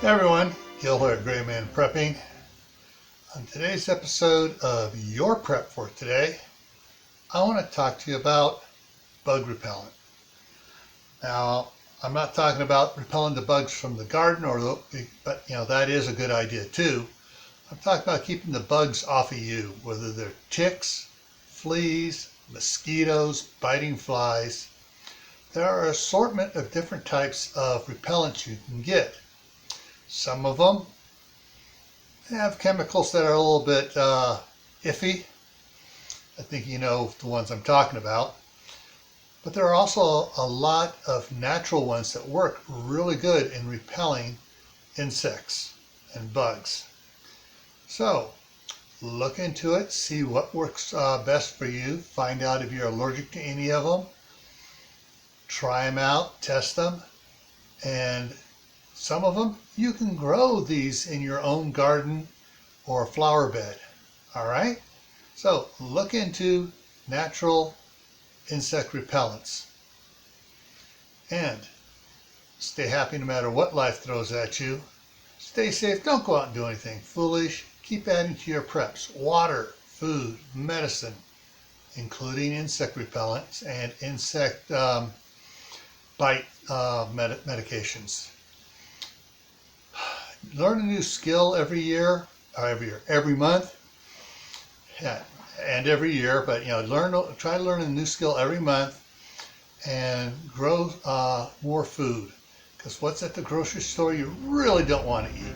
Hey everyone, Gil here at graymanprepping. On today's episode of Your Prep for Today, I want to talk to you about bug repellent. Now, I'm not talking about repelling the bugs from the garden, but that is a good idea too. I'm talking about keeping the bugs off of you, whether they're ticks, fleas, mosquitoes, biting flies. There are an assortment of different types of repellents you can get. Some of them have chemicals that are a little bit iffy. I think you know the ones I'm talking about. But there are also a lot of natural ones that work really good in repelling insects and bugs. So look into it, see what works best for you, find out if you're allergic to any of them, try them out, test them, and some of them you can grow these in your own garden or flower bed. All right? So look into natural insect repellents and stay happy no matter what life throws at you. Stay safe. Don't go out and do anything foolish. Keep adding to your preps. Water, food, medicine, including insect repellents and insect bite medications. Learn a new skill every month, yeah, and every year. But try to learn a new skill every month and grow more food. Because what's at the grocery store you really don't want to eat.